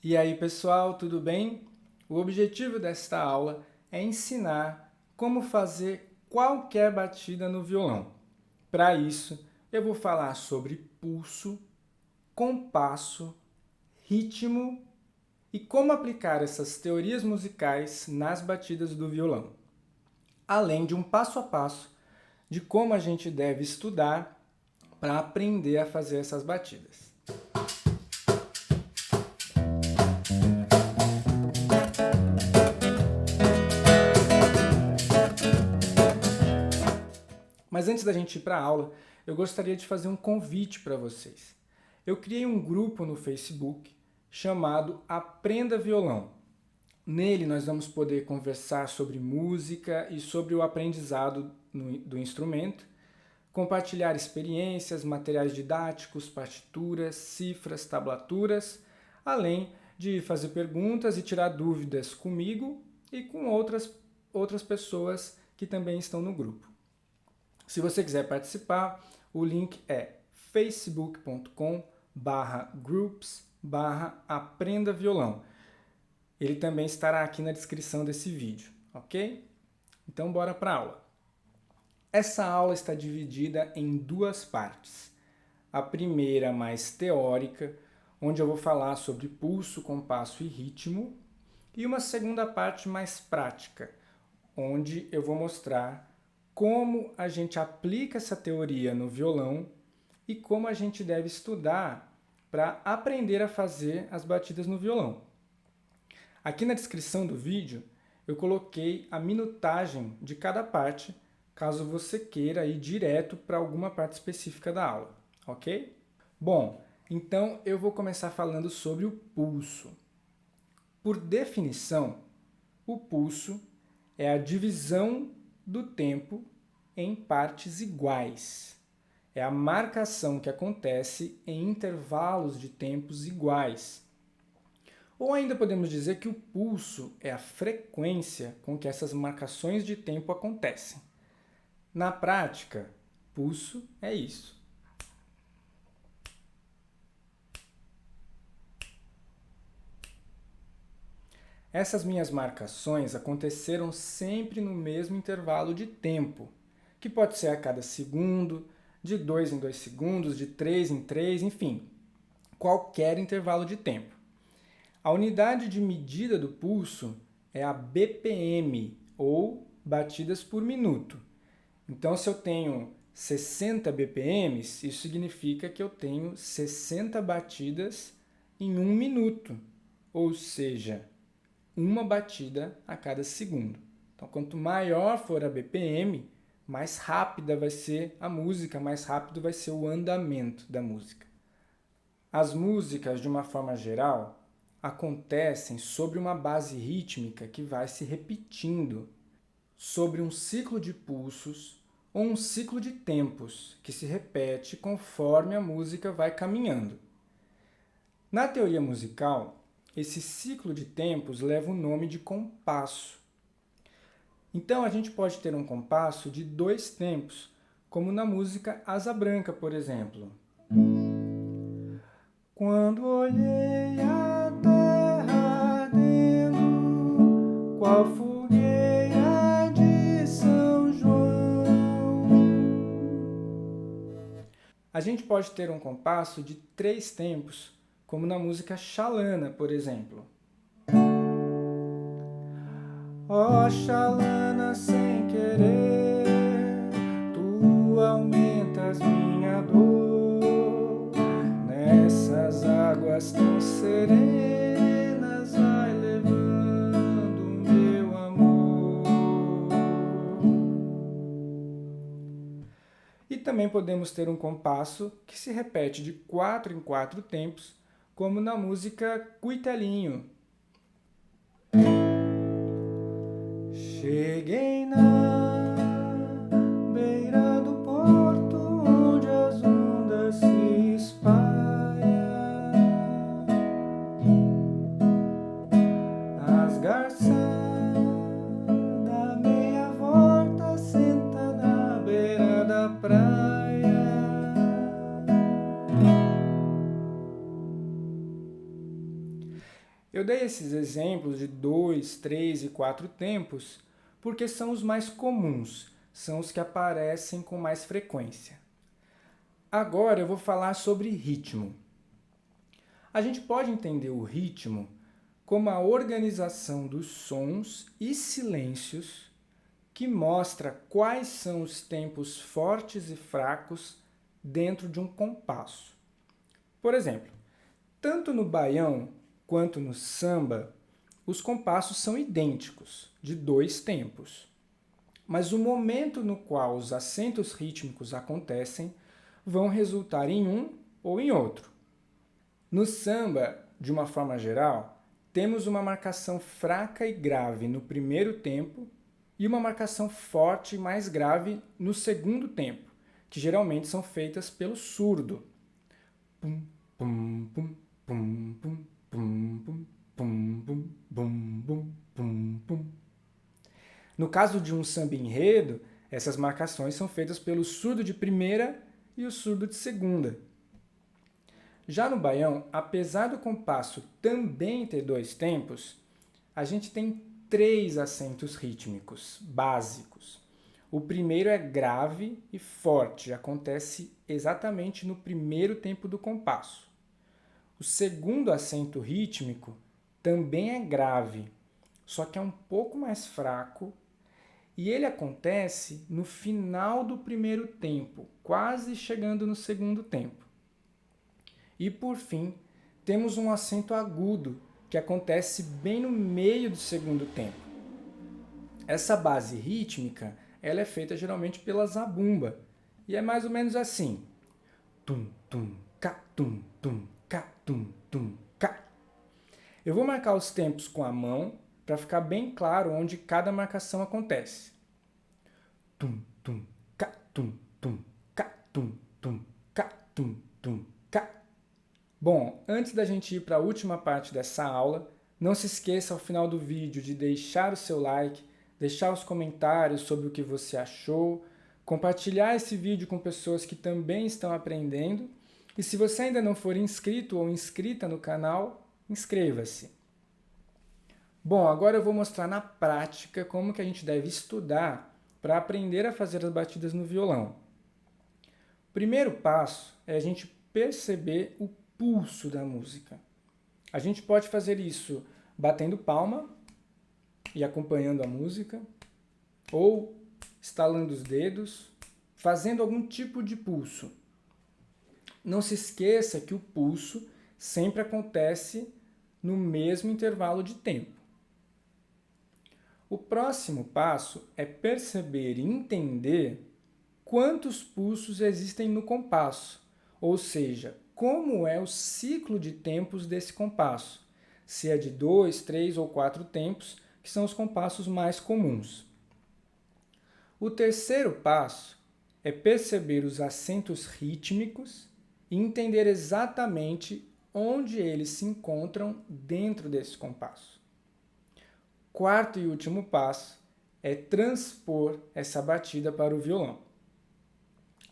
E aí, pessoal, tudo bem? O objetivo desta aula é ensinar como fazer qualquer batida no violão. Para isso, eu vou falar sobre pulso, compasso, ritmo e como aplicar essas teorias musicais nas batidas do violão, além de um passo a passo de como a gente deve estudar para aprender a fazer essas batidas. Mas antes da gente ir para a aula, eu gostaria de fazer um convite para vocês. Eu criei um grupo no Facebook chamado Aprenda Violão. Nele nós vamos poder conversar sobre música e sobre o aprendizado do instrumento, compartilhar experiências, materiais didáticos, partituras, cifras, tablaturas, além de fazer perguntas e tirar dúvidas comigo e com outras pessoas que também estão no grupo. Se você quiser participar, o link é facebook.com/groups/aprenda violão. Ele também estará aqui na descrição desse vídeo, ok? Então bora para a aula. Essa aula está dividida em duas partes. A primeira mais teórica, onde eu vou falar sobre pulso, compasso e ritmo, e uma segunda parte mais prática, onde eu vou mostrar como a gente aplica essa teoria no violão e como a gente deve estudar para aprender a fazer as batidas no violão. Aqui na descrição do vídeo eu coloquei a minutagem de cada parte, caso você queira ir direto para alguma parte específica da aula, ok? Bom, então eu vou começar falando sobre o pulso. Por definição, o pulso é a divisão do tempo em partes iguais. É a marcação que acontece em intervalos de tempos iguais. Ou ainda podemos dizer que o pulso é a frequência com que essas marcações de tempo acontecem. Na prática, pulso é isso. Essas minhas marcações aconteceram sempre no mesmo intervalo de tempo, que pode ser a cada segundo, de 2 em 2 segundos, de 3 em 3, enfim, qualquer intervalo de tempo. A unidade de medida do pulso é a BPM, ou batidas por minuto. Então, se eu tenho 60 BPMs, isso significa que eu tenho 60 batidas em 1 minuto, ou seja, uma batida a cada segundo. Então, quanto maior for a BPM, mais rápida vai ser a música, mais rápido vai ser o andamento da música. As músicas, de uma forma geral, acontecem sobre uma base rítmica que vai se repetindo, sobre um ciclo de pulsos ou um ciclo de tempos que se repete conforme a música vai caminhando. Na teoria musical, esse ciclo de tempos leva o nome de compasso. Então, a gente pode ter um compasso de 2 tempos, como na música Asa Branca, por exemplo. Quando olhei a terra ardendo, qual fogueira de São João. A gente pode ter um compasso de 3 tempos, como na música Xalana, por exemplo. Ó Xalana, sem querer, tu aumentas minha dor. Nessas águas tão serenas, vai levando meu amor. E também podemos ter um compasso que se repete de 4 em 4 tempos, como na música Cuitelinho. Cheguei na beira do porto, onde as ondas se espalham. As garças da meia volta senta na beira da praia. Eu dei esses exemplos de 2, 3 e 4 tempos porque são os mais comuns, são os que aparecem com mais frequência. Agora eu vou falar sobre ritmo. A gente pode entender o ritmo como a organização dos sons e silêncios que mostra quais são os tempos fortes e fracos dentro de um compasso. Por exemplo, tanto no baião quanto no samba, os compassos são idênticos, de 2 tempos. Mas o momento no qual os acentos rítmicos acontecem vão resultar em um ou em outro. No samba, de uma forma geral, temos uma marcação fraca e grave no primeiro tempo e uma marcação forte e mais grave no segundo tempo, que geralmente são feitas pelo surdo. Pum, pum, pum, pum, pum, pum, pum, pum, pum, pum, pum, pum, pum. No caso de um samba enredo, essas marcações são feitas pelo surdo de primeira e o surdo de segunda. Já no baião, apesar do compasso também ter 2 tempos, a gente tem 3 acentos rítmicos básicos. O primeiro é grave e forte, acontece exatamente no primeiro tempo do compasso. O segundo acento rítmico também é grave, só que é um pouco mais fraco, e ele acontece no final do primeiro tempo, quase chegando no segundo tempo. E por fim, temos um acento agudo, que acontece bem no meio do segundo tempo. Essa base rítmica, ela é feita geralmente pela zabumba, e é mais ou menos assim: tum tum ca tum tum ca tum tum ca. Eu vou marcar os tempos com a mão para ficar bem claro onde cada marcação acontece. Tum tum ca tum tum ca tum tum ca tum tum ca. Bom, antes da gente ir para a última parte dessa aula, não se esqueça ao final do vídeo de deixar o seu like, deixar os comentários sobre o que você achou, compartilhar esse vídeo com pessoas que também estão aprendendo. E se você ainda não for inscrito ou inscrita no canal, inscreva-se. Bom, agora eu vou mostrar na prática como que a gente deve estudar para aprender a fazer as batidas no violão. O primeiro passo é a gente perceber o pulso da música. A gente pode fazer isso batendo palma e acompanhando a música, ou estalando os dedos, fazendo algum tipo de pulso. Não se esqueça que o pulso sempre acontece no mesmo intervalo de tempo. O próximo passo é perceber e entender quantos pulsos existem no compasso, ou seja, como é o ciclo de tempos desse compasso, se é de 2, 3 ou 4 tempos, que são os compassos mais comuns. O terceiro passo é perceber os acentos rítmicos e entender exatamente onde eles se encontram dentro desse compasso. Quarto e último passo é transpor essa batida para o violão.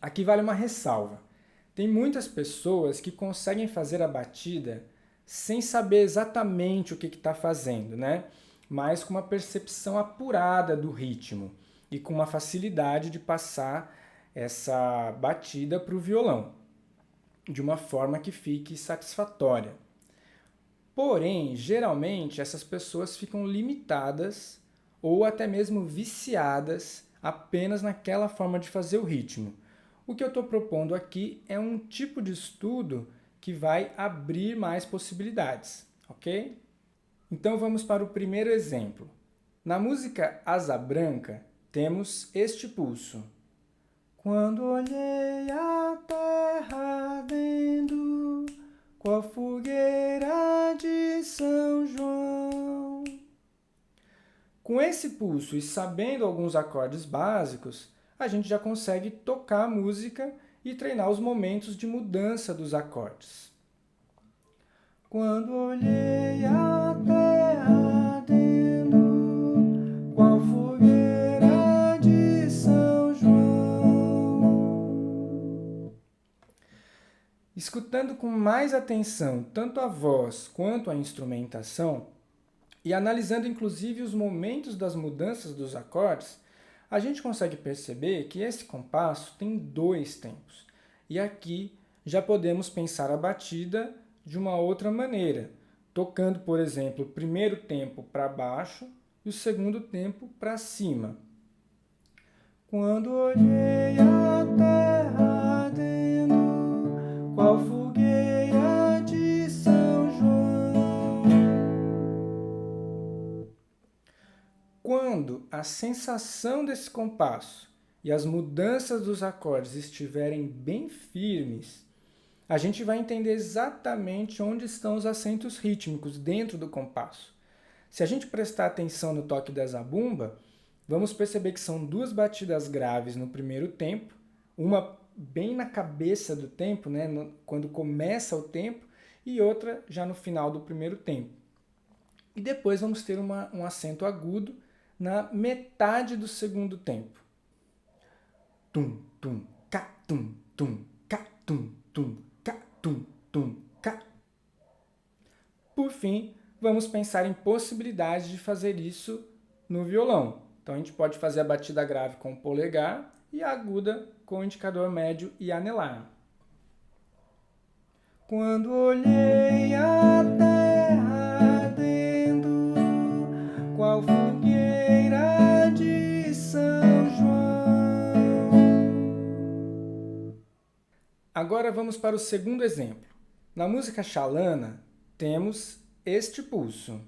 Aqui vale uma ressalva. Tem muitas pessoas que conseguem fazer a batida sem saber exatamente o que está fazendo, né? Mas com uma percepção apurada do ritmo e com uma facilidade de passar essa batida para o violão, de uma forma que fique satisfatória. Porém, geralmente, essas pessoas ficam limitadas ou até mesmo viciadas apenas naquela forma de fazer o ritmo. O que eu estou propondo aqui é um tipo de estudo que vai abrir mais possibilidades, ok? Então vamos para o primeiro exemplo. Na música Asa Branca, temos este pulso. Quando olhei a terra ardendo, com a fogueira de São João. Com esse pulso e sabendo alguns acordes básicos, a gente já consegue tocar a música e treinar os momentos de mudança dos acordes. Quando olhei a terra ardendo, qual fogueira de São João. Escutando Escutando com mais atenção tanto a voz quanto a instrumentação, e analisando inclusive os momentos das mudanças dos acordes, a gente consegue perceber que esse compasso tem 2 tempos. E aqui já podemos pensar a batida de uma outra maneira, tocando, por exemplo, o primeiro tempo para baixo e o segundo tempo para cima. Quando olhei a terra ardendo, qual fogueira de São João. Quando a sensação desse compasso e as mudanças dos acordes estiverem bem firmes, a gente vai entender exatamente onde estão os acentos rítmicos dentro do compasso. Se a gente prestar atenção no toque da zabumba, vamos perceber que são 2 batidas graves no primeiro tempo, uma bem na cabeça do tempo, né, quando começa o tempo, e outra já no final do primeiro tempo. E depois vamos ter um acento agudo na metade do segundo tempo. Tum, tum, cá, tum, tum, cá, tum, tum, cá, tum, tum, cá. Por fim, vamos pensar em possibilidades de fazer isso no violão. Então a gente pode fazer a batida grave com o polegar e a aguda com o indicador médio e anelar. Quando olhei a terra ardendo, qual fogueira de São João. Agora vamos para o segundo exemplo. Na música Xalana, temos este pulso.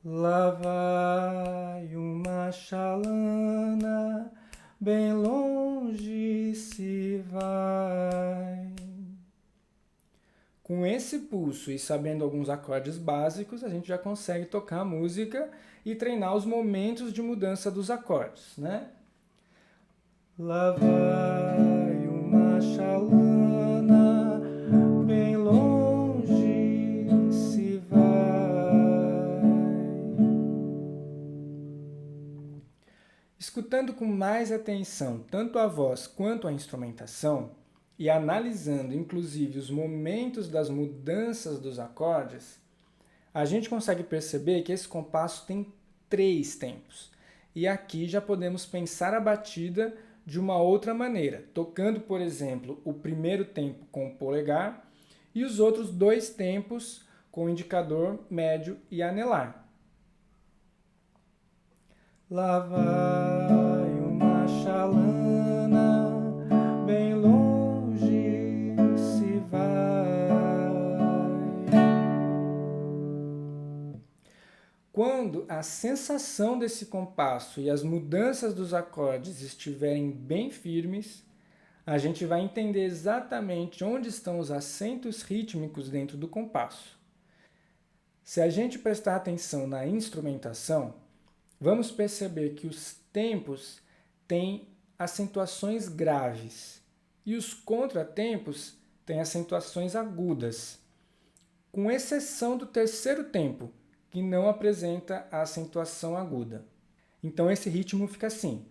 Lá vai uma xalana, bem longe se vai. Com esse pulso e sabendo alguns acordes básicos, a gente já consegue tocar a música e treinar os momentos de mudança dos acordes, né? Lá vai uma xalana, bem longe se vai. Escutando com mais atenção tanto a voz quanto a instrumentação e analisando inclusive os momentos das mudanças dos acordes, a gente consegue perceber que esse compasso tem 3 tempos. E aqui já podemos pensar a batida de uma outra maneira, tocando, por exemplo, o primeiro tempo com o polegar e os outros 2 tempos com o indicador médio e anelar. Lá vai uma xalana, bem longe se vai. Quando a sensação desse compasso e as mudanças dos acordes estiverem bem firmes, a gente vai entender exatamente onde estão os acentos rítmicos dentro do compasso. Se a gente prestar atenção na instrumentação, vamos perceber que os tempos têm acentuações graves e os contratempos têm acentuações agudas, com exceção do terceiro tempo, que não apresenta a acentuação aguda. Então esse ritmo fica assim: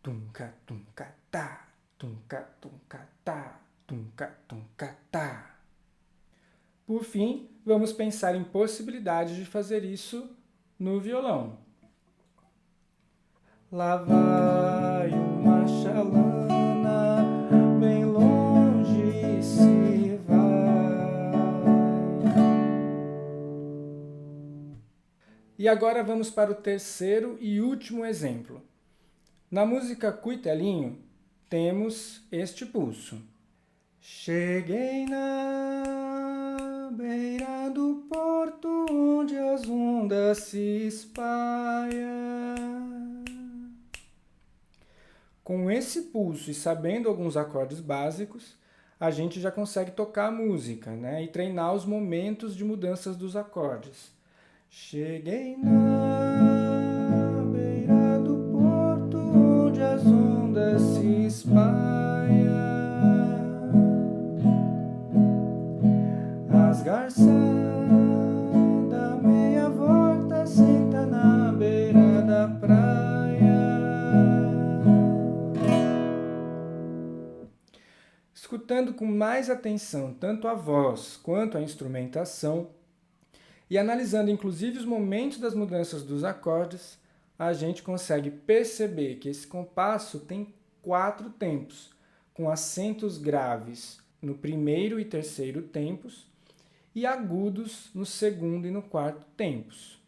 tum-ca, tum-ca, tá, tum-ca, tum-ca, tá, tum-ca, tum-ca, tá. Por fim, vamos pensar em possibilidades de fazer isso no violão. Lá vai uma xalana, bem longe se vai. E agora vamos para o terceiro e último exemplo. Na música Cuitelinho, temos este pulso. Cheguei na beira do porto onde as ondas se espalham. Com esse pulso e sabendo alguns acordes básicos, a gente já consegue tocar a música, né? E treinar os momentos de mudanças dos acordes. Cheguei na beira do porto onde as ondas se espalham. As garças da meia volta senta na beira da praia. escutando com mais atenção tanto a voz quanto a instrumentação e analisando inclusive os momentos das mudanças dos acordes, a gente consegue perceber que esse compasso tem 4 tempos, com acentos graves no primeiro e terceiro tempos e agudos no segundo e no quarto tempos.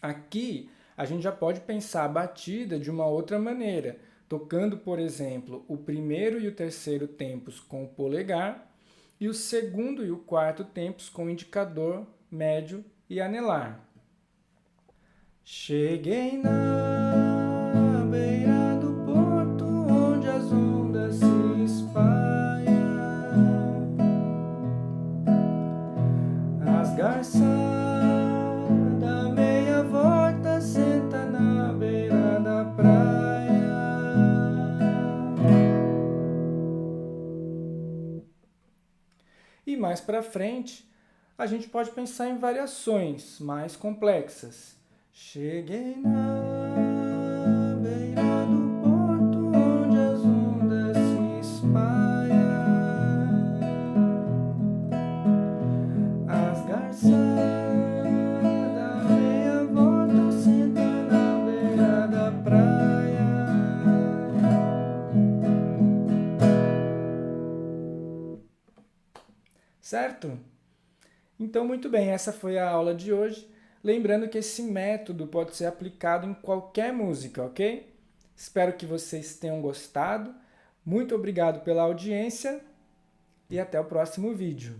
Aqui, a gente já pode pensar a batida de uma outra maneira, tocando, por exemplo, o primeiro e o terceiro tempos com o polegar e o segundo e o quarto tempos com o indicador, médio e anelar. Cheguei na beira do porto onde as ondas se espalham, as garças da meia volta senta na beira da praia. E mais para frente, a gente pode pensar em variações mais complexas. Cheguei na beira do porto onde as ondas se espalham, as garças da meia volta sentam na beira da praia. Certo? Então, muito bem, essa foi a aula de hoje. Lembrando que esse método pode ser aplicado em qualquer música, ok? Espero que vocês tenham gostado. Muito obrigado pela audiência e até o próximo vídeo.